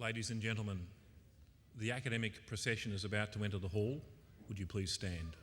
Ladies and gentlemen, the academic procession is about to enter the hall. Would you please stand?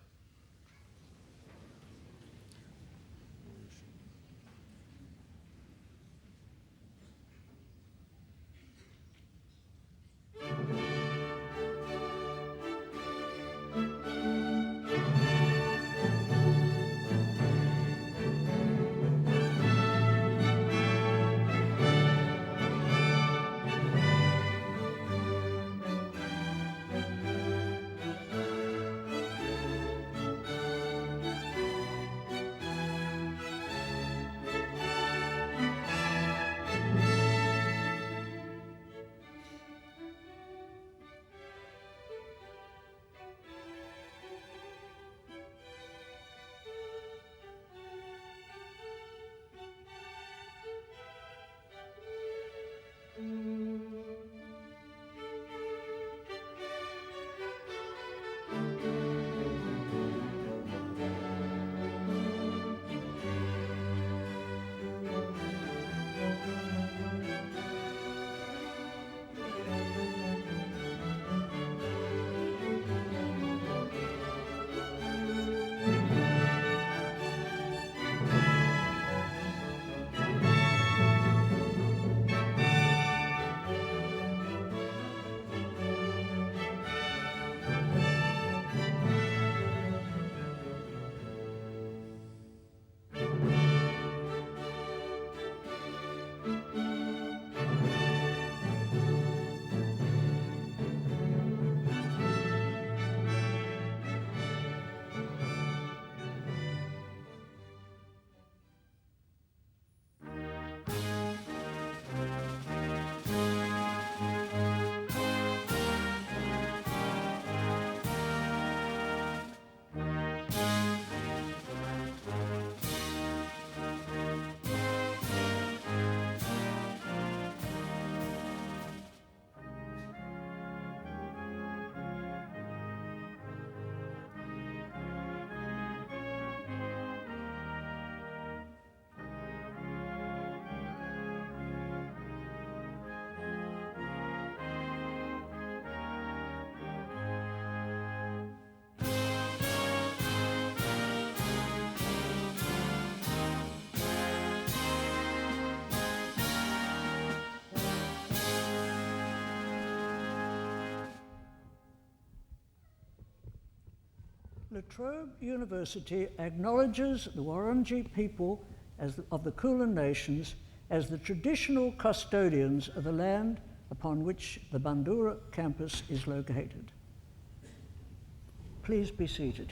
La Trobe University acknowledges the Wurundjeri people of the Kulin Nations as the traditional custodians of the land upon which the Bandura campus is located. Please be seated.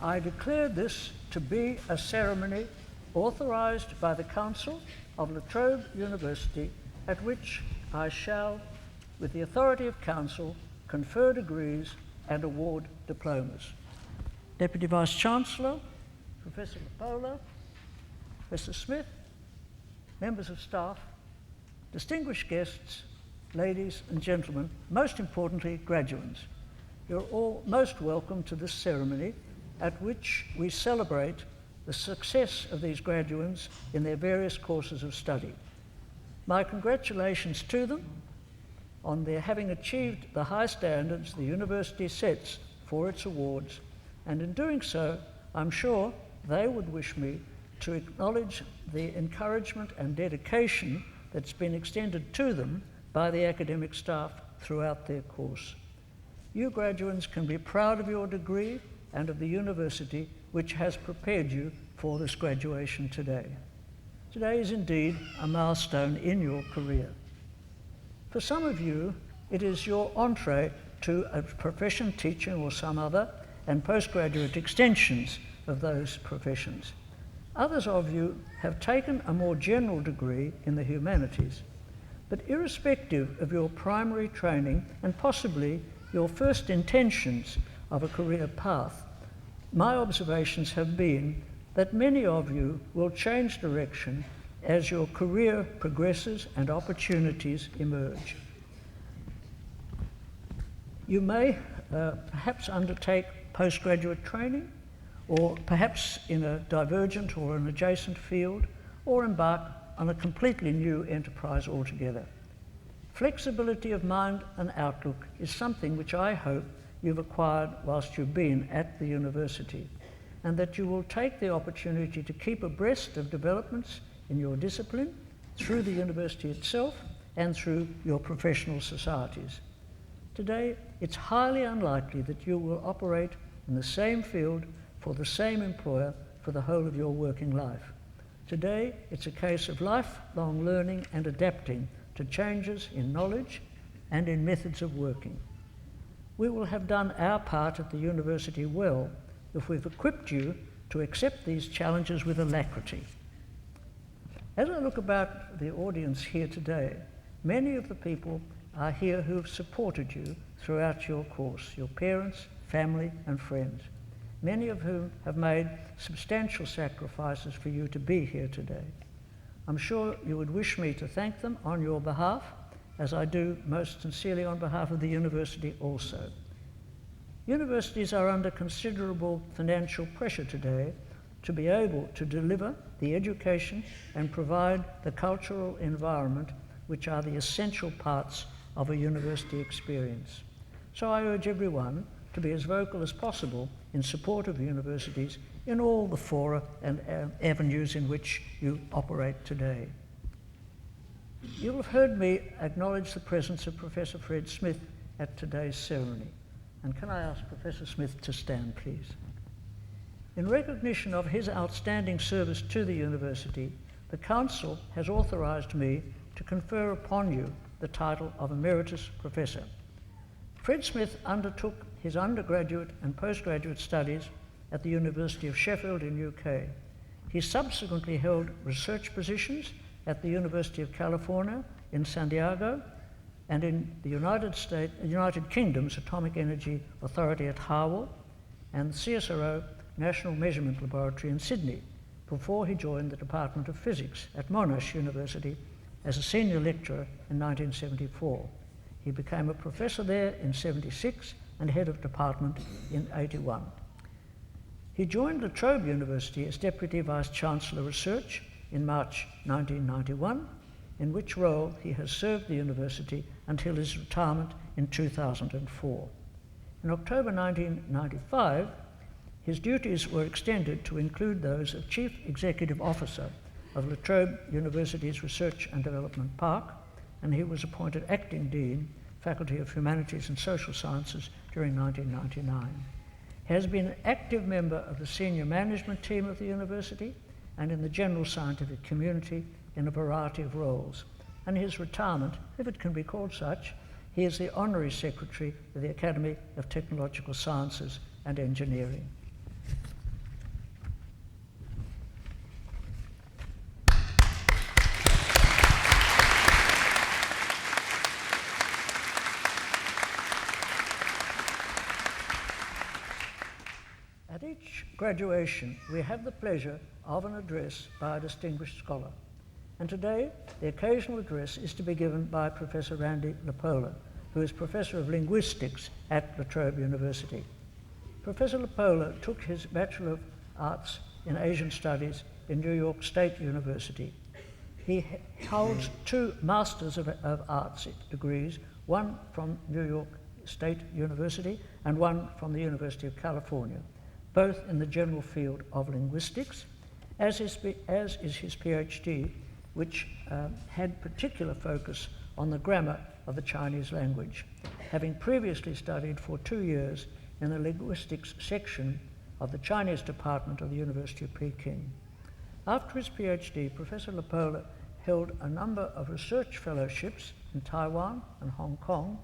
I declare this to be a ceremony authorised by the Council of La Trobe University, at which I shall, with the authority of Council, confer degrees and award diplomas. Deputy Vice-Chancellor, Professor LaPolla, Professor Smith, members of staff, distinguished guests, ladies and gentlemen, most importantly, graduates, you're all most welcome to this ceremony at which we celebrate the success of these graduates in their various courses of study. My congratulations to them on their having achieved the high standards the university sets for its awards, and in doing so, I'm sure they would wish me to acknowledge the encouragement and dedication that's been extended to them by the academic staff throughout their course. You graduates can be proud of your degree and of the university which has prepared you for this graduation today. Today is indeed a milestone in your career. For some of you, it is your entree to a profession, teaching or some other, and postgraduate extensions of those professions. Others of you have taken a more general degree in the humanities, but irrespective of your primary training and possibly your first intentions of a career path, my observations have been that many of you will change direction as your career progresses and opportunities emerge. You may perhaps undertake postgraduate training, or perhaps in a divergent or an adjacent field, or embark on a completely new enterprise altogether. Flexibility of mind and outlook is something which I hope you've acquired whilst you've been at the university, and that you will take the opportunity to keep abreast of developments in your discipline through the university itself and through your professional societies. Today, it's highly unlikely that you will operate in the same field for the same employer for the whole of your working life. Today, it's a case of lifelong learning and adapting to changes in knowledge and in methods of working. We will have done our part at the university well if we've equipped you to accept these challenges with alacrity. As I look about the audience here today, many of the people are here who have supported you throughout your course, your parents, family and friends, many of whom have made substantial sacrifices for you to be here today. I'm sure you would wish me to thank them on your behalf, as I do most sincerely on behalf of the university also. Universities are under considerable financial pressure today to be able to deliver the education and provide the cultural environment which are the essential parts of a university experience. So I urge everyone to be as vocal as possible in support of universities in all the fora and avenues in which you operate today. You'll have heard me acknowledge the presence of Professor Fred Smith at today's ceremony. And can I ask Professor Smith to stand, please? In recognition of his outstanding service to the university, the Council has authorised me to confer upon you the title of Emeritus Professor. Fred Smith undertook his undergraduate and postgraduate studies at the University of Sheffield in UK. He subsequently held research positions at the University of California in San Diego and in the United Kingdom's Atomic Energy Authority at Harwell and the CSIRO National Measurement Laboratory in Sydney before he joined the Department of Physics at Monash University as a senior lecturer in 1974. He became a professor there in 76 and head of department in 81. He joined La Trobe University as Deputy Vice-Chancellor Research in March 1991, in which role he has served the university until his retirement in 2004. In October 1995, his duties were extended to include those of Chief Executive Officer of La Trobe University's Research and Development Park, and he was appointed Acting Dean, Faculty of Humanities and Social Sciences during 1999. He has been an active member of the senior management team of the university and in the general scientific community in a variety of roles. And his retirement, if it can be called such, he is the Honorary Secretary of the Academy of Technological Sciences and Engineering. At each graduation, we have the pleasure of an address by a distinguished scholar. And today, the occasional address is to be given by Professor Randy LaPolla, who is Professor of Linguistics at La Trobe University. Professor LaPolla took his Bachelor of Arts in Asian Studies in New York State University. He holds 2 Masters of Arts degrees, one from New York State University and one from the University of California, both in the general field of linguistics, as is his PhD, which had particular focus on the grammar of the Chinese language, having previously studied for 2 years in the linguistics section of the Chinese department of the University of Peking. After his PhD, Professor LaPolla held a number of research fellowships in Taiwan and Hong Kong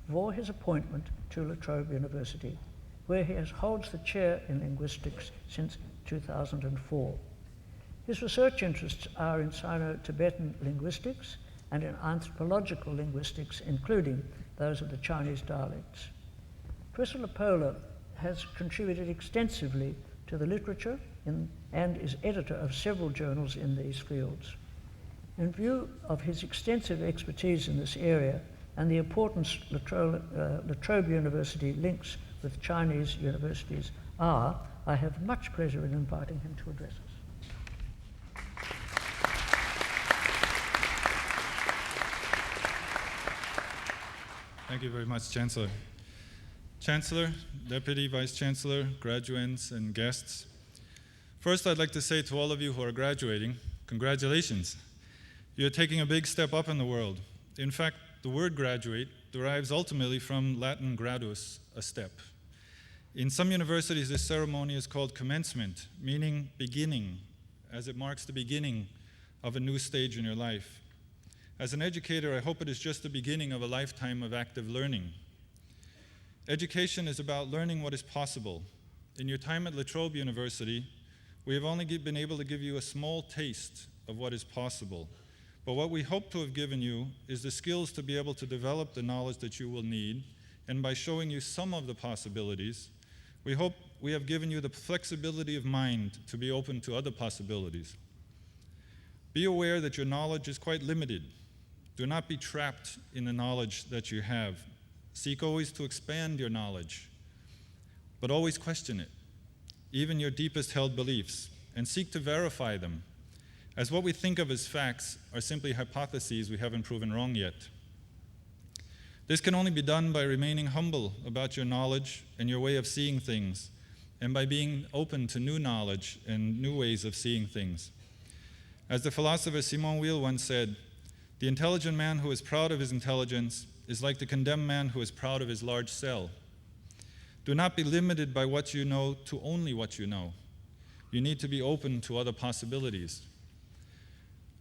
before his appointment to La Trobe University, where he holds the chair in linguistics since 2004. His research interests are in Sino-Tibetan linguistics and in anthropological linguistics, including those of the Chinese dialects. Professor LaPolla has contributed extensively to the literature and is editor of several journals in these fields. In view of his extensive expertise in this area and the importance La Trobe University links with Chinese universities are, I have much pleasure in inviting him to address us. Thank you very much, Chancellor. Chancellor, Deputy Vice Chancellor, graduates, and guests. First, I'd like to say to all of you who are graduating, congratulations. You're taking a big step up in the world. In fact, the word graduate derives ultimately from Latin gradus, a step. In some universities, this ceremony is called commencement, meaning beginning, as it marks the beginning of a new stage in your life. As an educator, I hope it is just the beginning of a lifetime of active learning. Education is about learning what is possible. In your time at Trobe University, we have only been able to give you a small taste of what is possible. But what we hope to have given you is the skills to be able to develop the knowledge that you will need, and by showing you some of the possibilities, we hope we have given you the flexibility of mind to be open to other possibilities. Be aware that your knowledge is quite limited. Do not be trapped in the knowledge that you have. Seek always to expand your knowledge, but always question it, even your deepest held beliefs, and seek to verify them, as what we think of as facts are simply hypotheses we haven't proven wrong yet. This can only be done by remaining humble about your knowledge and your way of seeing things, and by being open to new knowledge and new ways of seeing things. As the philosopher Simone Weil once said, "The intelligent man who is proud of his intelligence is like the condemned man who is proud of his large cell." Do not be limited by what you know to only what you know. You need to be open to other possibilities.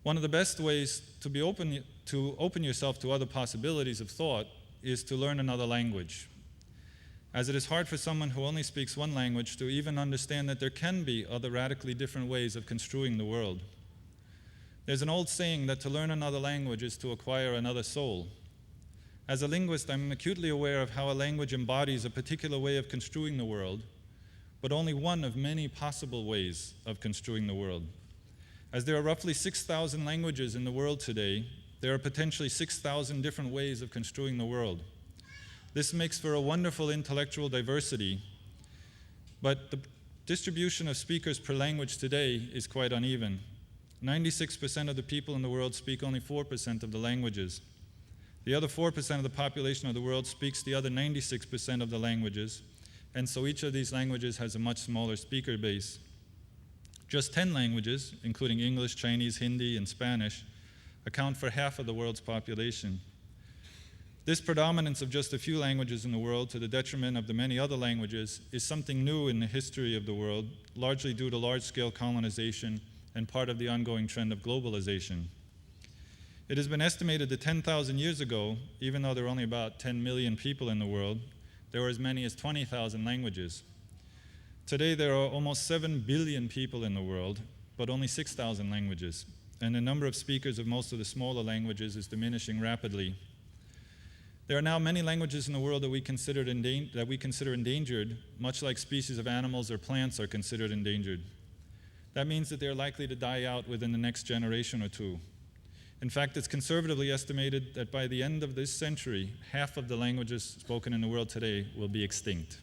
One of the best ways to open yourself to other possibilities of thought is to learn another language, as it is hard for someone who only speaks one language to even understand that there can be other radically different ways of construing the world. There's an old saying that to learn another language is to acquire another soul. As a linguist, I'm acutely aware of how a language embodies a particular way of construing the world, but only one of many possible ways of construing the world. As there are roughly 6,000 languages in the world today, there are potentially 6,000 different ways of construing the world. This makes for a wonderful intellectual diversity, but the distribution of speakers per language today is quite uneven. 96% of the people in the world speak only 4% of the languages. The other 4% of the population of the world speaks the other 96% of the languages, and so each of these languages has a much smaller speaker base. Just 10 languages, including English, Chinese, Hindi, and Spanish, account for half of the world's population. This predominance of just a few languages in the world to the detriment of the many other languages is something new in the history of the world, largely due to large-scale colonization and part of the ongoing trend of globalization. It has been estimated that 10,000 years ago, even though there are only about 10 million people in the world, there were as many as 20,000 languages. Today, there are almost 7 billion people in the world, but only 6,000 languages, and the number of speakers of most of the smaller languages is diminishing rapidly. There are now many languages in the world that we consider endangered, much like species of animals or plants are considered endangered. That means that they're likely to die out within the next generation or two. In fact, it's conservatively estimated that by the end of this century, half of the languages spoken in the world today will be extinct.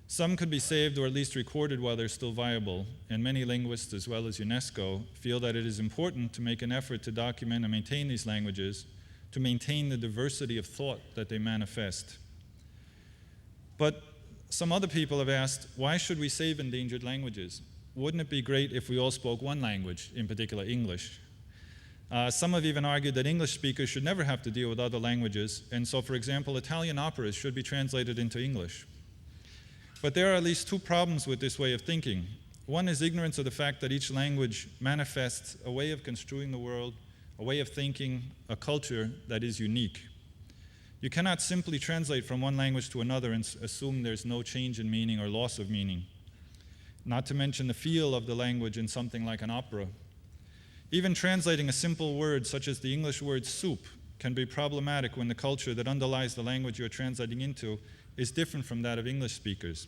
Some could be saved or at least recorded while they're still viable, and many linguists, as well as UNESCO, feel that it is important to make an effort to document and maintain these languages, to maintain the diversity of thought that they manifest. But some other people have asked, why should we save endangered languages? Wouldn't it be great if we all spoke one language, in particular English? Some have even argued that English speakers should never have to deal with other languages, and so, for example, Italian operas should be translated into English. But there are at least two problems with this way of thinking. One is ignorance of the fact that each language manifests a way of construing the world, a way of thinking, a culture that is unique. You cannot simply translate from one language to another and assume there's no change in meaning or loss of meaning, not to mention the feel of the language in something like an opera. Even translating a simple word such as the English word soup can be problematic when the culture that underlies the language you're translating into is different from that of English speakers,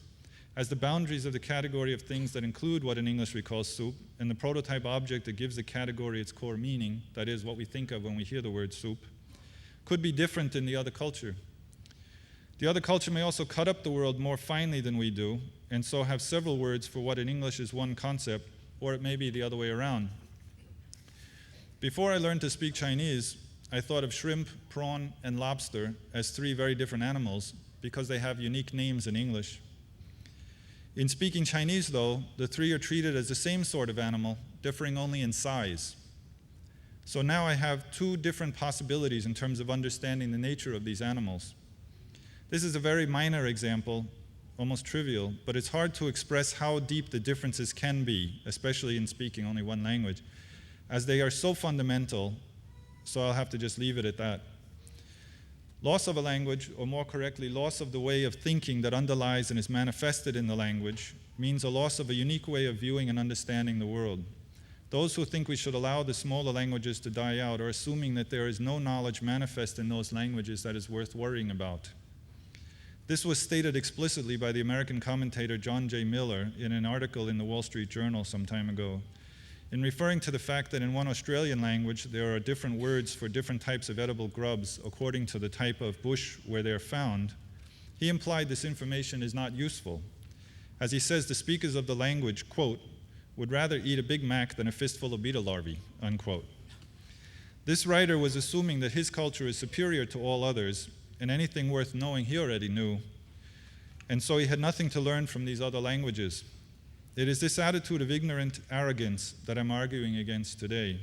as the boundaries of the category of things that include what in English we call soup and the prototype object that gives the category its core meaning, that is, what we think of when we hear the word soup, could be different in the other culture. The other culture may also cut up the world more finely than we do, and so have several words for what in English is one concept, or it may be the other way around. Before I learned to speak Chinese, I thought of shrimp, prawn, and lobster as three very different animals because they have unique names in English. In speaking Chinese, though, the three are treated as the same sort of animal, differing only in size. So now I have two different possibilities in terms of understanding the nature of these animals. This is a very minor example, almost trivial, but it's hard to express how deep the differences can be, especially in speaking only one language, as they are so fundamental, so I'll have to just leave it at that. Loss of a language, or more correctly, loss of the way of thinking that underlies and is manifested in the language, means a loss of a unique way of viewing and understanding the world. Those who think we should allow the smaller languages to die out are assuming that there is no knowledge manifest in those languages that is worth worrying about. This was stated explicitly by the American commentator John J. Miller in an article in the Wall Street Journal some time ago. In referring to the fact that in one Australian language there are different words for different types of edible grubs according to the type of bush where they are found, he implied this information is not useful. As he says, the speakers of the language, quote, would rather eat a Big Mac than a fistful of beetle larvae, unquote. This writer was assuming that his culture is superior to all others, and anything worth knowing he already knew, and so he had nothing to learn from these other languages. It is this attitude of ignorant arrogance that I'm arguing against today.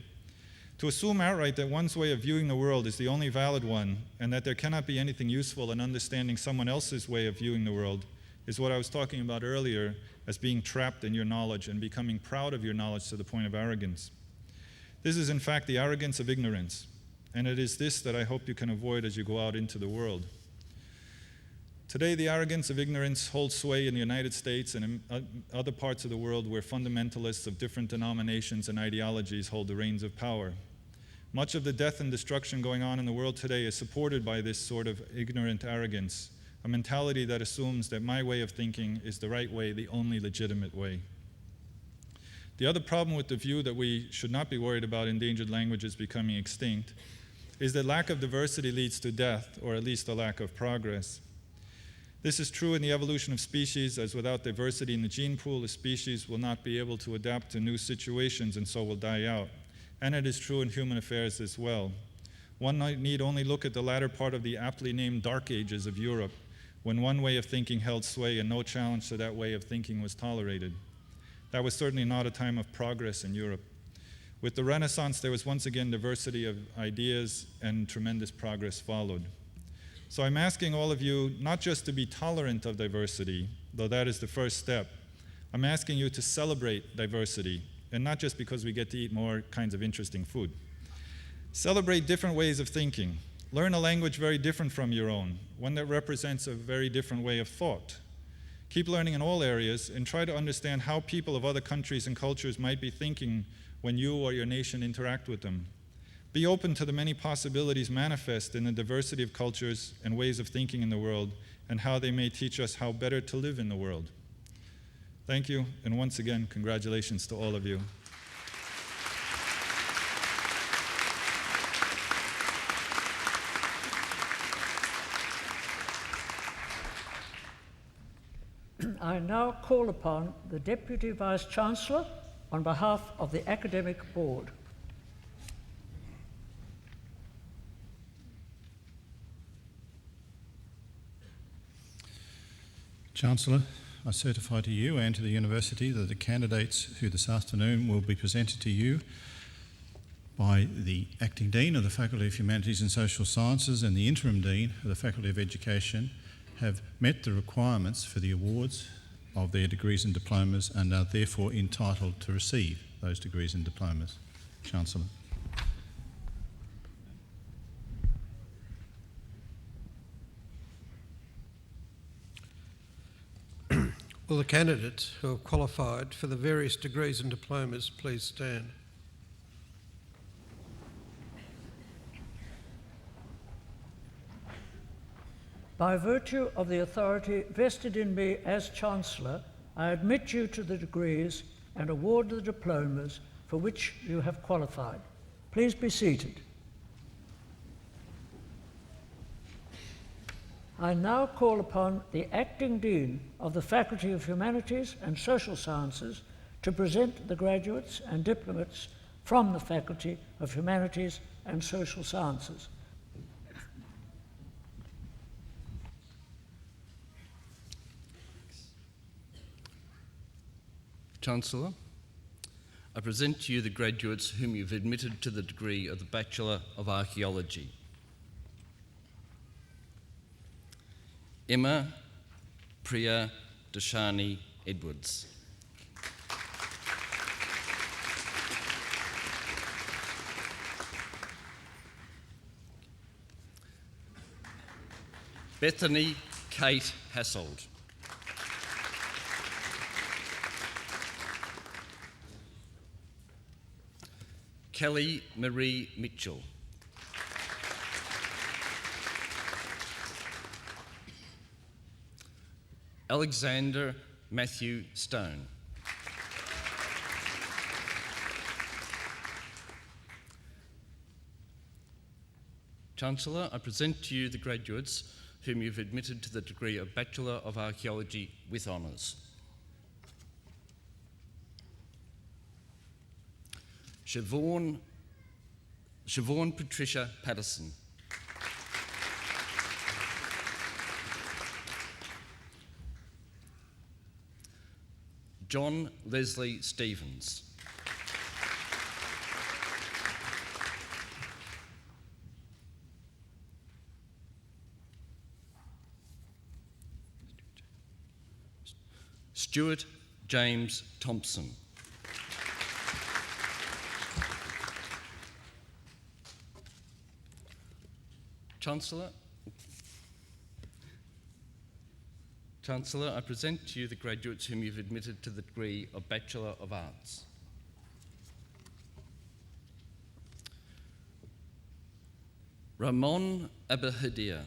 To assume outright that one's way of viewing the world is the only valid one, and that there cannot be anything useful in understanding someone else's way of viewing the world, is what I was talking about earlier as being trapped in your knowledge and becoming proud of your knowledge to the point of arrogance. This is in fact the arrogance of ignorance, and it is this that I hope you can avoid as you go out into the world. Today, the arrogance of ignorance holds sway in the United States and in other parts of the world where fundamentalists of different denominations and ideologies hold the reins of power. Much of the death and destruction going on in the world today is supported by this sort of ignorant arrogance, a mentality that assumes that my way of thinking is the right way, the only legitimate way. The other problem with the view that we should not be worried about endangered languages becoming extinct is that lack of diversity leads to death, or at least a lack of progress. This is true in the evolution of species, as without diversity in the gene pool, a species will not be able to adapt to new situations and so will die out. And it is true in human affairs as well. One need only look at the latter part of the aptly named Dark Ages of Europe, when one way of thinking held sway and no challenge to that way of thinking was tolerated. That was certainly not a time of progress in Europe. With the Renaissance, there was once again diversity of ideas and tremendous progress followed. So I'm asking all of you not just to be tolerant of diversity, though that is the first step. I'm asking you to celebrate diversity, and not just because we get to eat more kinds of interesting food. Celebrate different ways of thinking. Learn a language very different from your own, one that represents a very different way of thought. Keep learning in all areas and try to understand how people of other countries and cultures might be thinking when you or your nation interact with them. Be open to the many possibilities manifest in the diversity of cultures and ways of thinking in the world, and how they may teach us how better to live in the world. Thank you, and once again, congratulations to all of you. I now call upon the Deputy Vice-Chancellor on behalf of the Academic Board. Chancellor, I certify to you and to the University that the candidates who this afternoon will be presented to you by the Acting Dean of the Faculty of Humanities and Social Sciences and the Interim Dean of the Faculty of Education have met the requirements for the awards of their degrees and diplomas and are therefore entitled to receive those degrees and diplomas. Chancellor. Will the candidates who have qualified for the various degrees and diplomas please stand? By virtue of the authority vested in me as Chancellor, I admit you to the degrees and award the diplomas for which you have qualified. Please be seated. I now call upon the Acting Dean of the Faculty of Humanities and Social Sciences to present the graduates and diplomates from the Faculty of Humanities and Social Sciences. Chancellor, I present to you the graduates whom you've admitted to the degree of the Bachelor of Archaeology. Emma Priya Dashani Edwards. Bethany Kate Hassold. Kelly Marie Mitchell. Alexander Matthew Stone. Chancellor, I present to you the graduates whom you've admitted to the degree of Bachelor of Archaeology with honours. Siobhan Patricia Patterson. John Leslie Stevens. Stuart James Thompson. Chancellor, I present to you the graduates whom you've admitted to the degree of Bachelor of Arts. Ramon Abahadir.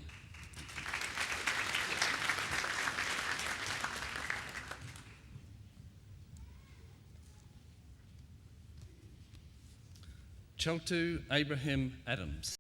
Cheltu Abraham Adams.